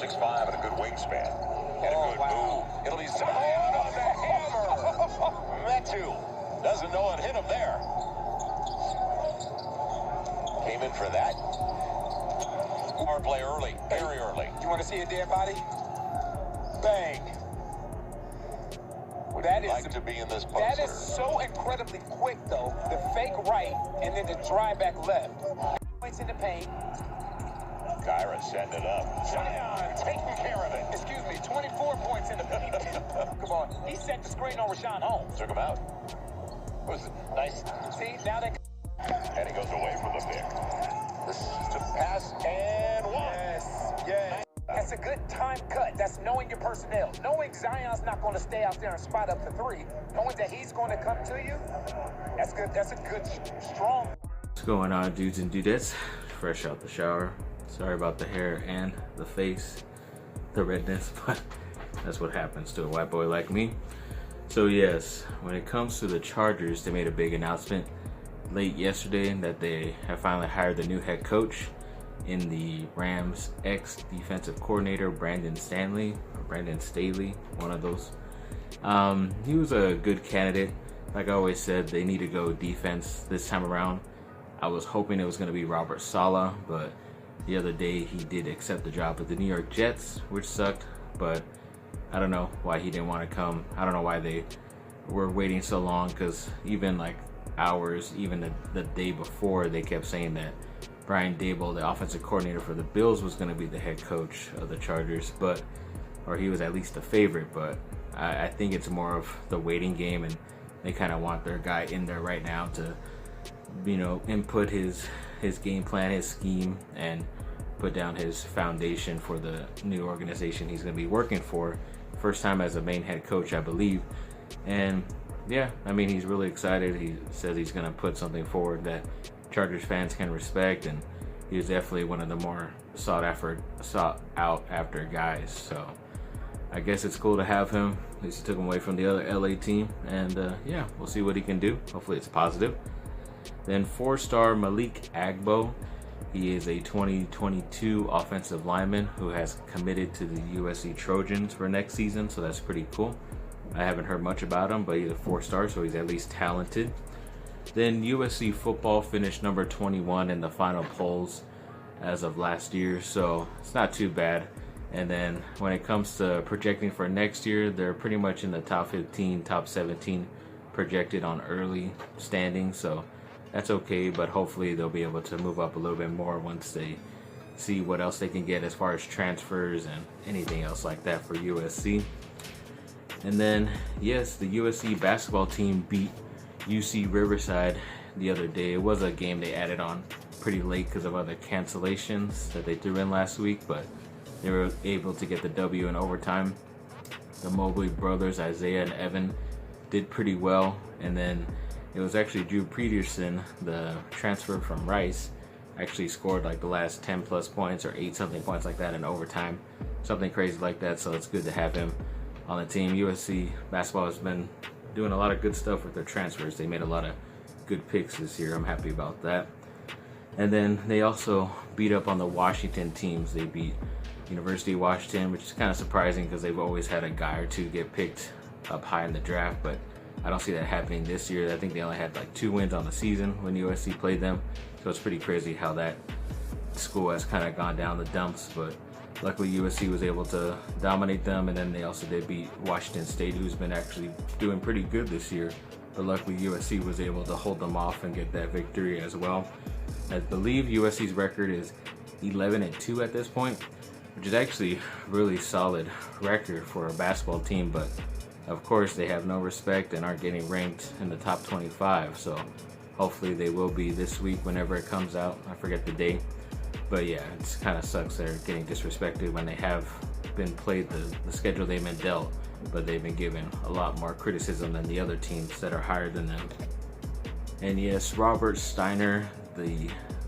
6'5" and a good wingspan. And a good move. It'll be Zion on the hammer. Metu doesn't know it hit him there. Came in for that. Power play early, very early. You want to see a dead body? Bang. Would like to be in this poster. That is so incredibly quick, though. The fake right and then the drive back left. Points in the paint. Kyra send it up. Zion taking care of it. Excuse me, 24 points in the paint. Come on. He set the screen on Rashawn Holmes. Took him out. It was nice. See, now they... And he goes away from the pick. This is to pass and one. Yes. That's a good time cut. That's knowing your personnel. Knowing Zion's not going to stay out there and spot up the three. Knowing that he's going to come to you. That's good. That's a good, strong. What's going on, dudes and dudettes? Fresh out the shower. Sorry about the hair and the face, the redness, but that's what happens to a white boy like me. So yes, when it comes to the Chargers, they made a big announcement late yesterday that they have finally hired the new head coach in the Rams ex-defensive coordinator, Brandon Staley, one of those. He was a good candidate. Like I always said, they need to go defense this time around. I was hoping it was going to be Robert Saleh, but the other day he did accept the job with the New York Jets, which sucked, but I don't know why he didn't want to come. I don't know why they were waiting so long, because even like hours, even the day before, they kept saying that Brian Daboll, the offensive coordinator for the Bills, was going to be the head coach of the Chargers, or he was at least the favorite, but I think it's more of the waiting game, and they kind of want their guy in there right now to, you know, input his game plan, his scheme, and put down his foundation for the new organization he's going to be working for. First time as a main head coach, I believe. And yeah, I mean, he's really excited. He says he's going to put something forward that Chargers fans can respect, and he was definitely one of the more sought out after guys. So I guess it's cool to have him. At least he took him away from the other LA team, and yeah, we'll see what he can do. Hopefully it's positive. Then 4-star Malik Agbo. He is a 2022 offensive lineman who has committed to the USC Trojans for next season, so that's pretty cool. I haven't heard much about him, but he's a 4-star, so he's at least talented. Then USC football finished number 21 in the final polls as of last year, so it's not too bad. And then when it comes to projecting for next year, they're pretty much in the top 15, top 17 projected on early standings, so that's okay, but hopefully they'll be able to move up a little bit more once they see what else they can get as far as transfers and anything else like that for USC. And then, yes, the USC basketball team beat UC Riverside the other day. It was a game they added on pretty late because of other cancellations that they threw in last week, but they were able to get the W in overtime. The Mobley brothers, Isaiah and Evan, did pretty well, and then it was actually Drew Peterson, the transfer from Rice, actually scored like the last 10 plus points or 8 something points like that in overtime, something crazy like that. So it's good to have him on the team. USC basketball has been doing a lot of good stuff with their transfers. They made a lot of good picks this year. I'm happy about that. And then they also beat up on the Washington teams. They beat University of Washington, which is kind of surprising because they've always had a guy or two get picked up high in the draft, but I don't see that happening this year. I think they only had like 2 wins on the season when USC played them, so it's pretty crazy how that school has kind of gone down the dumps, but luckily USC was able to dominate them, and then they also did beat Washington State, who's been actually doing pretty good this year, but luckily USC was able to hold them off and get that victory as well. I believe USC's record is 11-2 at this point, which is actually really solid record for a basketball team, but of course they have no respect and aren't getting ranked in the top 25, so hopefully they will be this week whenever it comes out. I forget the date, but yeah, it kind of sucks they're getting disrespected when they have been played the schedule they've been dealt, but they've been given a lot more criticism than the other teams that are higher than them. And yes, Robert Steiner,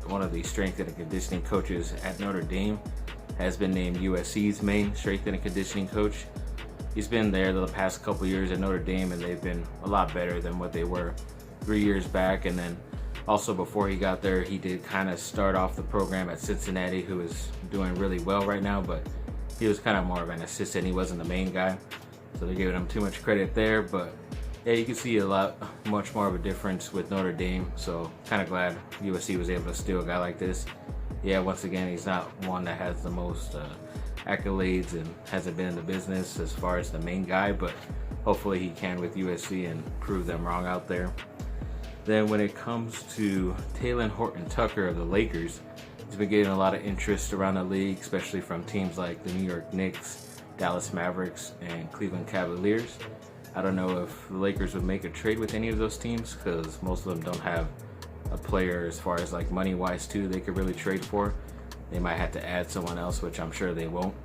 one of the strength and conditioning coaches at Notre Dame, has been named USC's main strength and conditioning coach. He's been there the past couple years at Notre Dame, and they've been a lot better than what they were 3 years back. And then also before he got there, he did kind of start off the program at Cincinnati, who is doing really well right now, but he was kind of more of an assistant. He wasn't the main guy, so they're giving him too much credit there. But yeah, you can see much more of a difference with Notre Dame. So kind of glad USC was able to steal a guy like this. Yeah, once again, he's not one that has the most accolades and hasn't been in the business as far as the main guy, but hopefully he can with USC and prove them wrong out there. Then when it comes to Talen Horton-Tucker of the Lakers, he's been getting a lot of interest around the league, especially from teams like the New York Knicks, Dallas Mavericks, and Cleveland Cavaliers. I don't know if the Lakers would make a trade with any of those teams because most of them don't have a player as far as like money wise too they could really trade for. They might have to add someone else, which I'm sure they won't.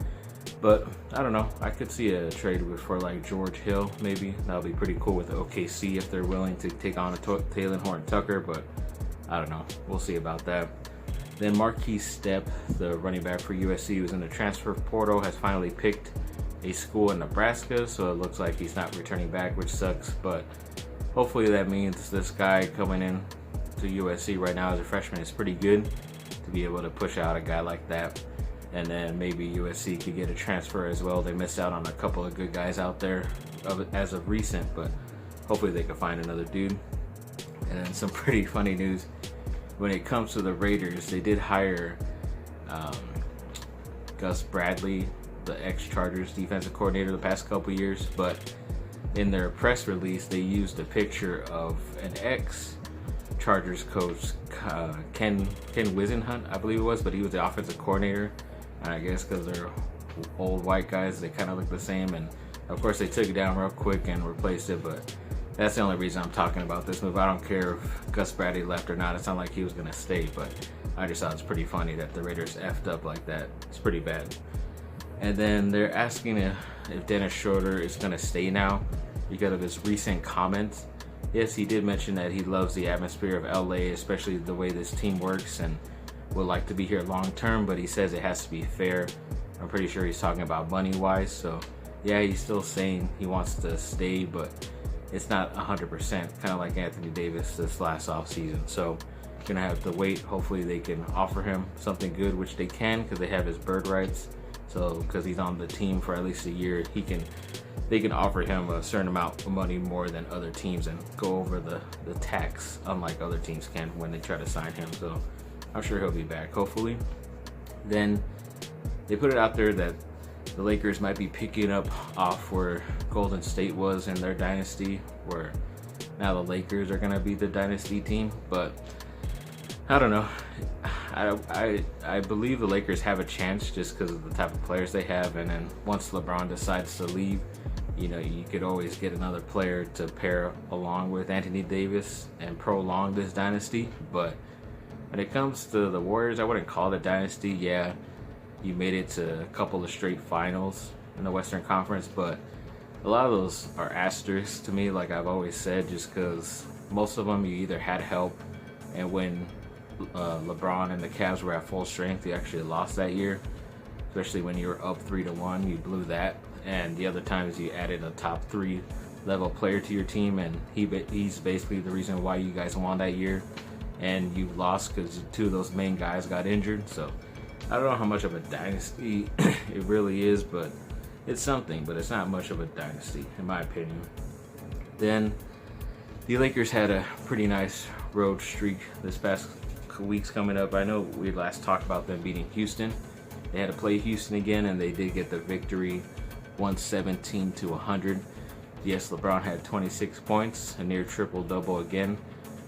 But I don't know. I could see a trade for like George Hill maybe. That would be pretty cool with OKC if they're willing to take on a Talen Horton-Tucker, but I don't know. We'll see about that. Then Marquise Stepp, the running back for USC, who's in the transfer portal, has finally picked a school in Nebraska, so it looks like he's not returning back, which sucks, but hopefully that means this guy coming in to USC right now as a freshman is pretty good to be able to push out a guy like that. And then maybe USC could get a transfer as well. They missed out on a couple of good guys out there as of recent, but hopefully they can find another dude. And then some pretty funny news when it comes to the Raiders. They did hire Gus Bradley, the ex-Chargers defensive coordinator the past couple years, but in their press release they used a picture of an ex-Chargers coach, Ken Wisenhunt, I believe it was, but he was the offensive coordinator. And I guess because they're old white guys, they kind of look the same, and of course they took it down real quick and replaced it. But that's the only reason I'm talking about this move. I don't care if Gus Bradley left or not. It's not like he was gonna stay, but I just thought it's pretty funny that the Raiders effed up like that. It's pretty bad. And then they're asking if Dennis Schroeder is going to stay now because of his recent comments. Yes, he did mention that he loves the atmosphere of LA, especially the way this team works, and would like to be here long term, but he says it has to be fair. I'm pretty sure he's talking about money wise. So yeah, he's still saying he wants to stay, but it's not 100%, kind of like Anthony Davis this last offseason. So gonna have to wait. Hopefully they can offer him something good, which they can because they have his bird rights. So because he's on the team for at least a year, they can offer him a certain amount of money more than other teams and go over the tax, unlike other teams can when they try to sign him. So I'm sure he'll be back, hopefully. Then they put it out there that the Lakers might be picking up off where Golden State was in their dynasty, where now the Lakers are gonna be the dynasty team. But I don't know. I believe the Lakers have a chance just because of the type of players they have, and then once LeBron decides to leave, you could always get another player to pair along with Anthony Davis and prolong this dynasty. But when it comes to the Warriors, I wouldn't call it a dynasty. Yeah, you made it to a couple of straight finals in the Western Conference, but a lot of those are asterisks to me, like I've always said, just because most of them you either had help, and when LeBron and the Cavs were at full strength, you actually lost that year, especially when you were up 3-1, you blew that. And the other times you added a top 3 level player to your team, and he's basically the reason why you guys won that year, and you lost because 2 of those main guys got injured. So I don't know how much of a dynasty it really is, but it's something, but it's not much of a dynasty in my opinion. Then the Lakers had a pretty nice road streak this past weeks coming up. I know we last talked about them beating Houston. They had to play Houston again, and they did get the victory 117-100. Yes, LeBron had 26 points, a near triple-double again,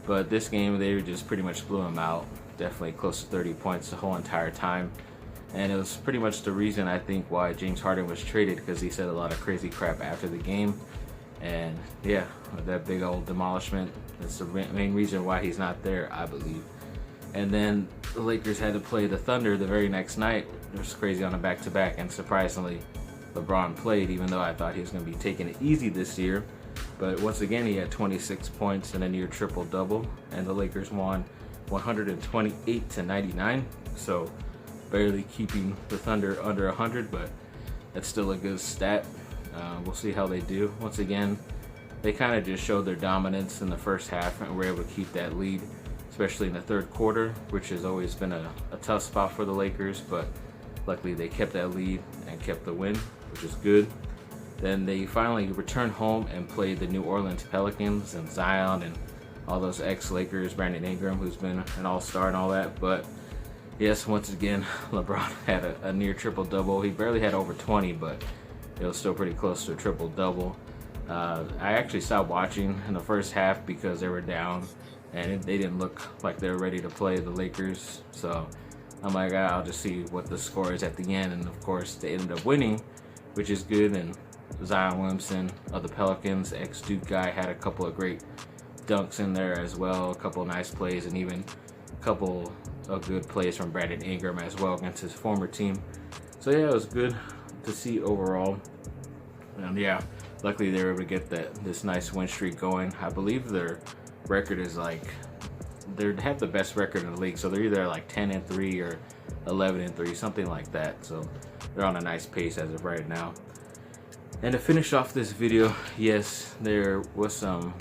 but this game they just pretty much blew him out. Definitely close to 30 points the whole entire time, and it was pretty much the reason I think why James Harden was traded, because he said a lot of crazy crap after the game. And yeah, that big old demolishment, that's the main reason why he's not there, I believe. And then the Lakers had to play the Thunder the very next night. It was crazy on a back-to-back, and surprisingly, LeBron played, even though I thought he was going to be taking it easy this year. But once again, he had 26 points and a near triple-double, and the Lakers won 128-99. So barely keeping the Thunder under 100, but that's still a good stat. We'll see how they do. Once again, they kind of just showed their dominance in the first half and were able to keep that lead, especially in the third quarter, which has always been a tough spot for the Lakers. But Luckily, they kept that lead and kept the win, which is good. Then they finally returned home and played the New Orleans Pelicans and Zion and all those ex-Lakers, Brandon Ingram, who's been an all-star and all that. But yes, once again, LeBron had a near triple-double. He barely had over 20, but it was still pretty close to a triple-double. I actually stopped watching in the first half because they were down and they didn't look like they were ready to play the Lakers. So I'm like, I'll just see what the score is at the end. And of course, they ended up winning, which is good. And Zion Williamson of the Pelicans, ex-Duke guy, had a couple of great dunks in there as well, a couple of nice plays, and even a couple of good plays from Brandon Ingram as well against his former team. So yeah, it was good to see overall. And yeah, luckily they were able to get this nice win streak going. I believe their record is like, they have the best record in the league, so they're either like 10-3 or 11-3, something like that. So they're on a nice pace as of right now. And to finish off this video, yes, there was some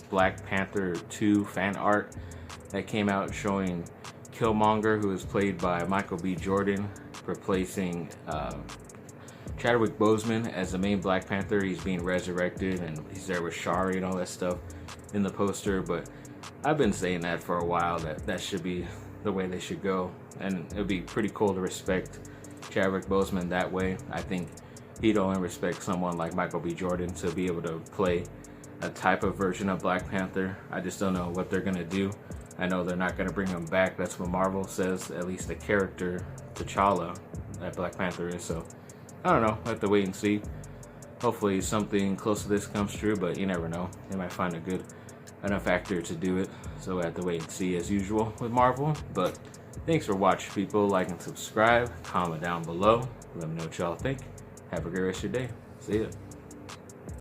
Black Panther 2 fan art that came out showing Killmonger, who is played by Michael B. Jordan, replacing Chadwick Boseman as the main Black Panther. He's being resurrected and he's there with Shari and all that stuff in the poster. But I've been saying that for a while, that should be the way they should go. And it would be pretty cool to respect Chadwick Boseman that way. I think he'd only respect someone like Michael B. Jordan to be able to play a type of version of Black Panther. I just don't know what they're gonna do. I know they're not gonna bring him back. That's what Marvel says, at least the character T'Challa that Black Panther is. So I don't know, I have to wait and see. Hopefully something close to this comes true, but you never know. They might find a good enough actor to do it. So I have to wait and see as usual with Marvel. But thanks for watching, people. Like and subscribe, comment down below. Let me know what y'all think. Have a great rest of your day. See ya.